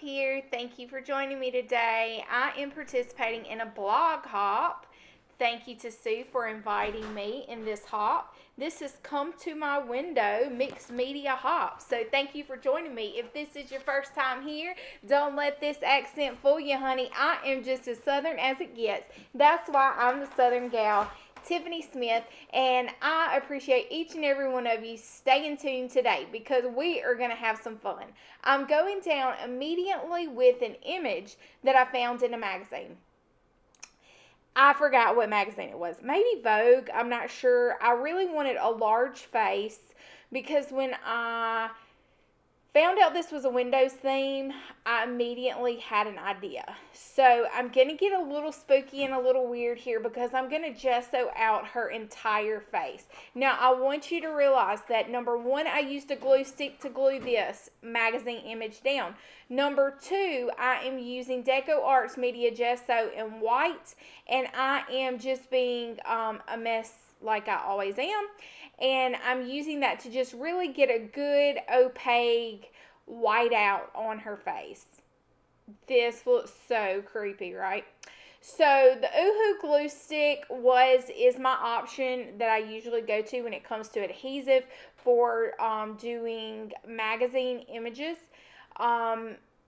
here. Thank you for joining me today. I am participating in a blog hop. Thank you to Sue for inviting me in this hop. This has Come to My Window Mixed Media Hop. So thank you for joining me. If this is your first time here, don't let this accent fool you, honey. I am just as Southern as it gets. That's why I'm the Southern gal, Tiffany Smith, and I appreciate each and every one of you staying tuned today because we are going to have some fun. I'm going down immediately with an image that I found in a magazine. I forgot what magazine it was. Maybe Vogue, I'm not sure. I really wanted a large face because when I found out this was a Windows theme, I immediately had an idea. So I'm going to get a little spooky and a little weird here because I'm going to gesso out her entire face. Now, I want you to realize that number one, I used a glue stick to glue this magazine image down. Number two, I am using Deco Arts Media Gesso in white, and I am just being a mess like I always am. And I'm using that to just really get a good opaque white out on her face. This looks so creepy, right? So the Oohoo glue stick is my option that I usually go to when it comes to adhesive for doing magazine images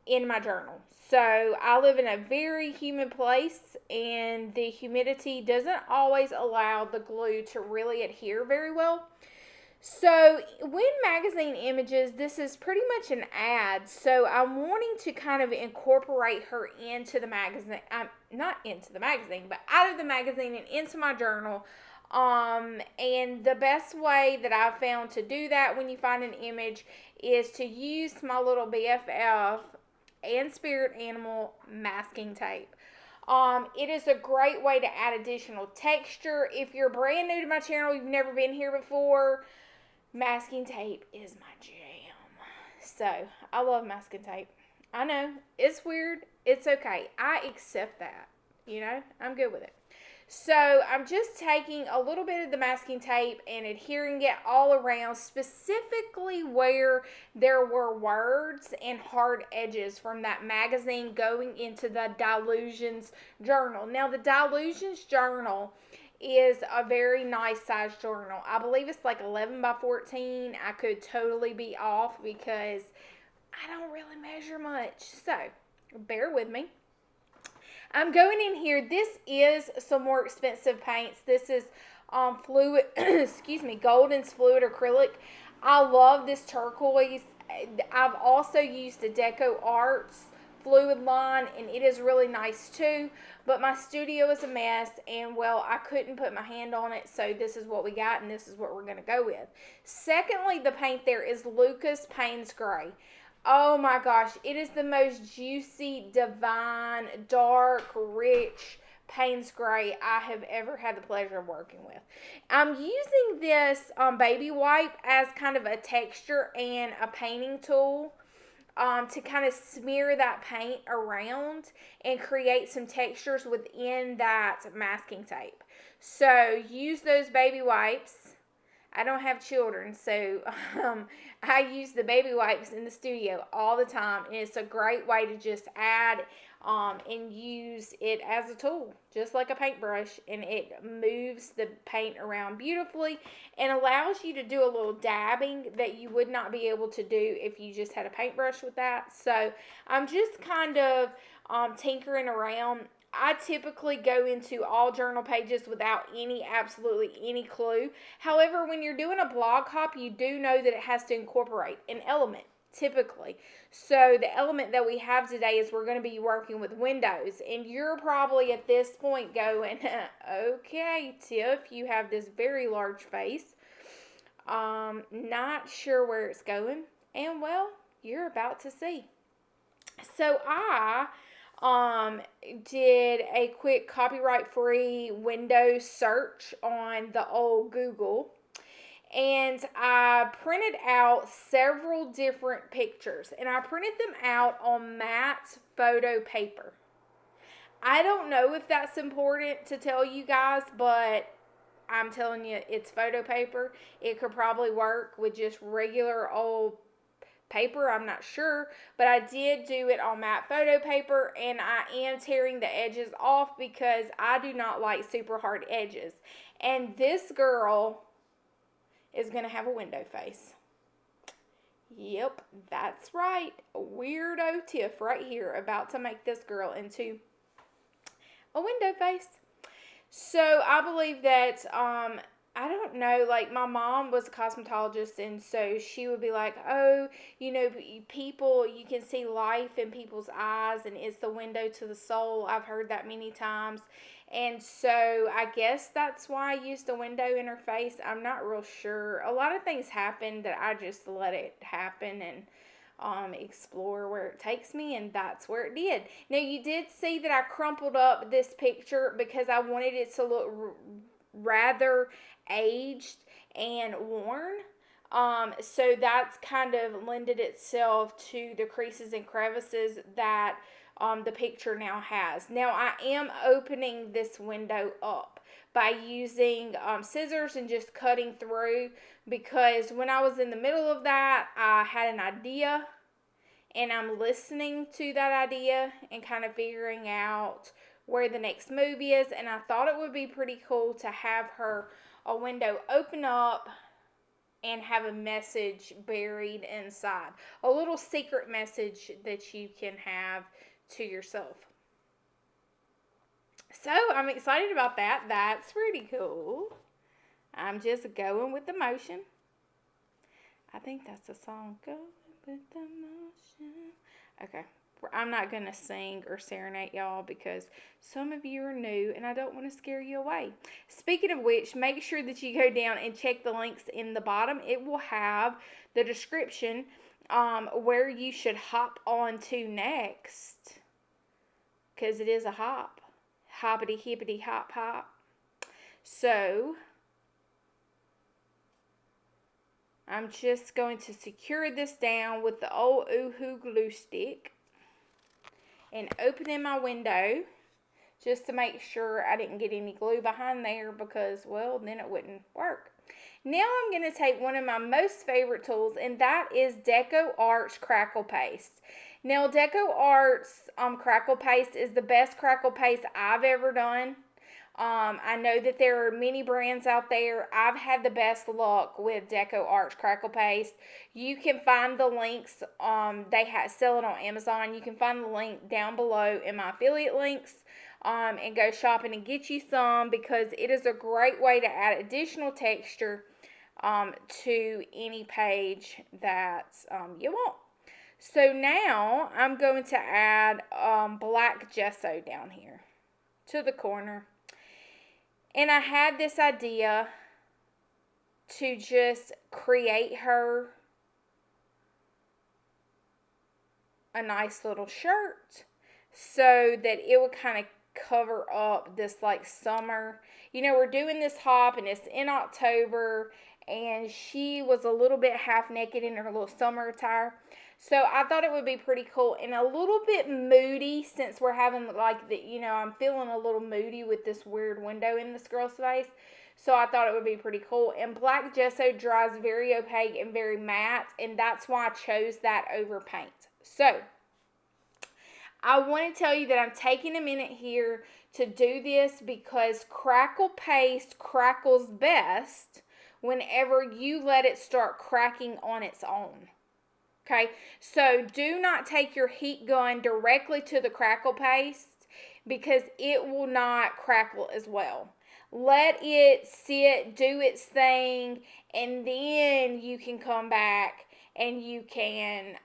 in my journal. So I live in a very humid place, and the humidity doesn't always allow the glue to really adhere very well. So when magazine images, this is pretty much an ad. So I'm wanting to kind of incorporate her into the magazine. Not into the magazine, but out of the magazine and into my journal. And the best way that I've found to do that when you find an image is to use my little BFF and spirit animal masking tape. It is a great way to add additional texture. If you're brand new to my channel, you've never been here before, masking tape is my jam. So, I love masking tape. I know, it's weird. It's okay. I accept that. I'm good with it. So, I'm just taking a little bit of the masking tape and adhering it all around, specifically where there were words and hard edges from that magazine going into the Dylusions journal. Now, the Dylusions journal is a very nice size journal. I believe it's like 11 by 14. I could totally be off because I don't really measure much. So, bear with me. I'm going in here. This is some more expensive paints. This is fluid, Golden's fluid acrylic. I love this turquoise. I've also used the Deco Arts fluid line, and it is really nice too. But my studio is a mess, and well, I couldn't put my hand on it, so this is what we got, and this is what we're going to go with. Secondly, the paint there is Lucas Payne's Gray. Oh my gosh, it is the most juicy, divine, dark, rich Payne's Gray I have ever had the pleasure of working with. I'm using this baby wipe as kind of a texture and a painting tool to kind of smear that paint around and create some textures within that masking tape. So use those baby wipes. I don't have children, so I use the baby wipes in the studio all the time, and it's a great way to just add and use it as a tool, just like a paintbrush, and it moves the paint around beautifully and allows you to do a little dabbing that you would not be able to do if you just had a paintbrush with that. So I'm just kind of tinkering around. I typically go into all journal pages without absolutely any clue. However, when you're doing a blog hop, you do know that it has to incorporate an element, typically. So the element that we have today is we're going to be working with windows. And you're probably at this point going, okay, Tiff, you have this very large face. Not sure where it's going. And well, you're about to see. So I did a quick copyright-free Windows search on the old Google, and I printed out several different pictures, and I printed them out on matte photo paper. I don't know if that's important to tell you guys, but I'm telling you, it's photo paper. It could probably work with just regular old paper, I'm not sure, but I did do it on matte photo paper, and I am tearing the edges off because I do not like super hard edges. And this girl is going to have a window face. Yep, that's right. Weirdo Tiff right here, about to make this girl into a window face. So I believe that, I don't know, like my mom was a cosmetologist, and so she would be like, oh, you know, people, you can see life in people's eyes, and it's the window to the soul. I've heard that many times. And so I guess that's why I used a window in her face. I'm not real sure. A lot of things happen that I just let it happen and explore where it takes me, and that's where it did. Now, you did see that I crumpled up this picture because I wanted it to look rather aged and worn. So that's kind of lended itself to the creases and crevices that the picture now has. Now, I am opening this window up by using scissors and just cutting through, because when I was in the middle of that, I had an idea, and I'm listening to that idea and kind of figuring out where the next move is, and I thought it would be pretty cool to have a window open up and have a message buried inside. A little secret message that you can have to yourself. So I'm excited about that. That's pretty cool. I'm just going with the motion. I think that's the song. Going with the motion. Okay. I'm not going to sing or serenade y'all because some of you are new and I don't want to scare you away. Speaking of which, make sure that you go down and check the links in the bottom. It will have the description where you should hop on to next, because it is a hop. Hoppity hippity hop hop. So I'm just going to secure this down with the old Oohoo glue stick and opening my window just to make sure I didn't get any glue behind there, because, well, then it wouldn't work. Now I'm going to take one of my most favorite tools, and that is DecoArt's Crackle Paste. Now, DecoArt's Crackle Paste is the best crackle paste I've ever done. I know that there are many brands out there. I've had the best luck with DecoArt's Crackle Paste. You can find the links. They sell it on Amazon. You can find the link down below in my affiliate links, and go shopping and get you some, because it is a great way to add additional texture to any page that you want. So now I'm going to add black gesso down here to the corner. And I had this idea to just create her a nice little shirt so that it would kind of cover up this like summer. You know, we're doing this hop and it's in October, and she was a little bit half naked in her little summer attire. So I thought it would be pretty cool and a little bit moody, since we're having like the, you know, I'm feeling a little moody with this weird window in this girl's face. So I thought it would be pretty cool. And black gesso dries very opaque and very matte, and that's why I chose that over paint. So I want to tell you that I'm taking a minute here to do this because crackle paste crackles best whenever you let it start cracking on its own. Okay, so do not take your heat gun directly to the crackle paste, because it will not crackle as well. Let it sit, do its thing, and then you can come back and you can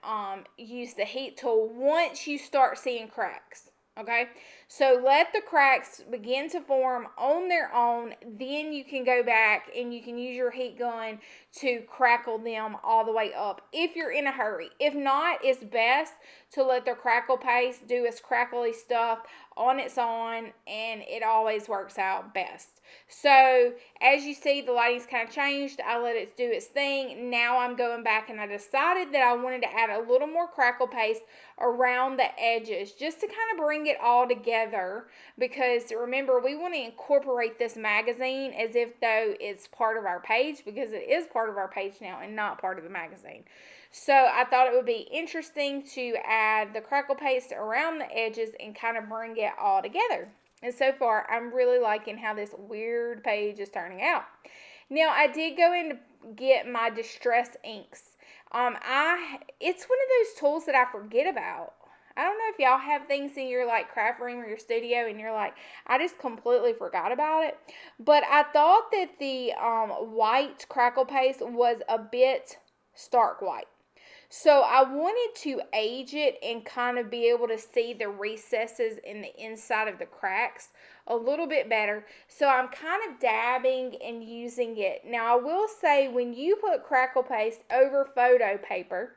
use the heat tool once you start seeing cracks. Okay, so let the cracks begin to form on their own. Then you can go back and you can use your heat gun to crackle them all the way up if you're in a hurry. If not, it's best to let the crackle paste do its crackly stuff on its own, and it always works out best. So as you see, the lighting's kind of changed. I let it do its thing. Now I'm going back, and I decided that I wanted to add a little more crackle paste around the edges just to kind of bring it all together, because remember, we want to incorporate this magazine as if though it's part of our page, because it is part of our page now and not part of the magazine. So I thought it would be interesting to add the crackle paste around the edges and kind of bring it all together. And so far, I'm really liking how this weird page is turning out. Now, I did go in to get my Distress inks. It's one of those tools that I forget about. I don't know if y'all have things in your like craft room or your studio and you're like, I just completely forgot about it. But I thought that the white crackle paste was a bit stark white. So I wanted to age it and kind of be able to see the recesses in the inside of the cracks a little bit better. So I'm kind of dabbing and using it. Now I will say when you put crackle paste over photo paper,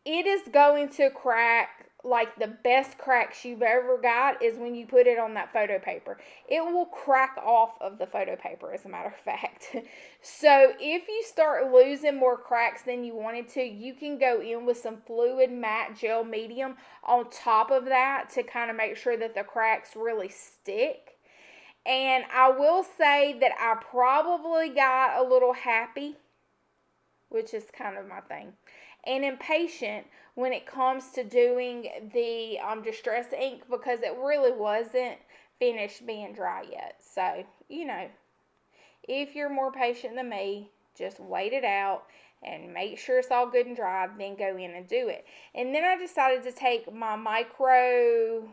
it is going to crack. Like the best cracks you've ever got is when you put it on that photo paper. It will crack off of the photo paper, as a matter of fact. So if you start losing more cracks than you wanted to, you can go in with some fluid matte gel medium on top of that to kind of make sure that the cracks really stick. And I will say that I probably got a little happy, which is kind of my thing, and impatient when it comes to doing the Distress ink because it really wasn't finished being dry yet. So, if you're more patient than me, just wait it out and make sure it's all good and dry, then go in and do it. And then I decided to take my micro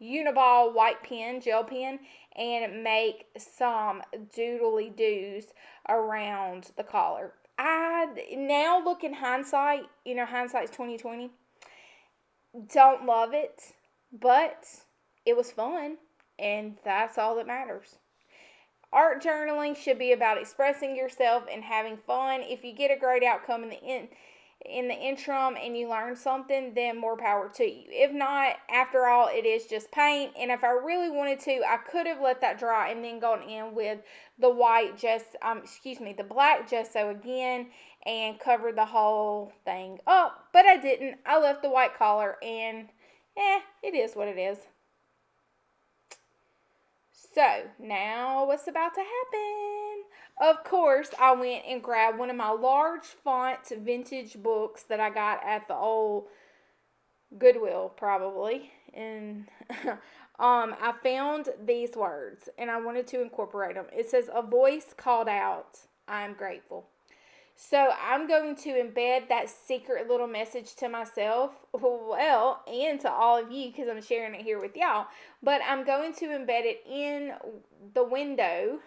Uniball white pen, gel pen, and make some doodly doos around the collar. I now look in hindsight, hindsight's 2020. Don't love it, but it was fun, and that's all that matters. Art journaling should be about expressing yourself and having fun. If you get a great outcome in the interim and you learn something, then more power to you. If not, after all, it is just paint. And if I really wanted to, I could have let that dry and then gone in with the the black gesso again and covered the whole thing up. But I didn't. I left the white collar and it is what it is. So, now what's about to happen? Of course, I went and grabbed one of my large font vintage books that I got at the old Goodwill, probably. And I found these words, and I wanted to incorporate them. It says, "A voice called out, I'm grateful." So I'm going to embed that secret little message to myself, and to all of you because I'm sharing it here with y'all. But I'm going to embed it in the window,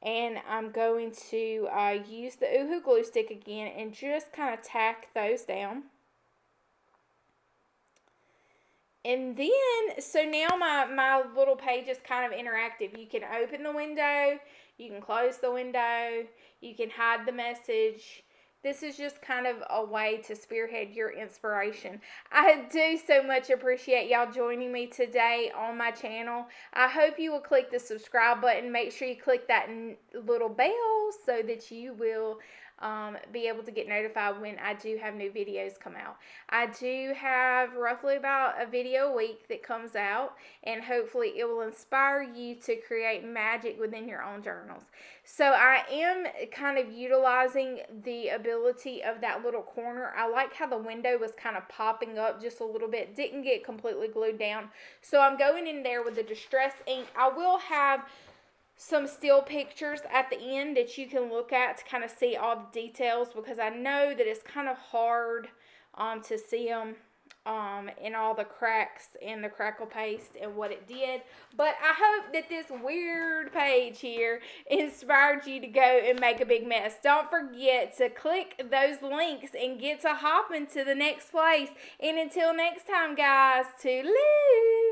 and I'm going to use the Oohoo glue stick again and just kind of tack those down. And then, so now my little page is kind of interactive. You can open the window, you can close the window, you can hide the message. This is just kind of a way to spearhead your inspiration. I do so much appreciate y'all joining me today on my channel. I hope you will click the subscribe button. Make sure you click that little bell so that you will be able to get notified when I do have new videos come out. I do have roughly about a video a week that comes out, and hopefully it will inspire you to create magic within your own journals. So I am kind of utilizing the ability of that little corner. I like how the window was kind of popping up just a little bit, didn't get completely glued down. So I'm going in there with the Distress ink. I will have some still pictures at the end that you can look at to kind of see all the details, because I know that it's kind of hard to see them in all the cracks in the crackle paste and what it did. But I hope that this weird page here inspired you to go and make a big mess. Don't forget to click those links and get to hopping to the next place. And until next time, guys, toodaloo!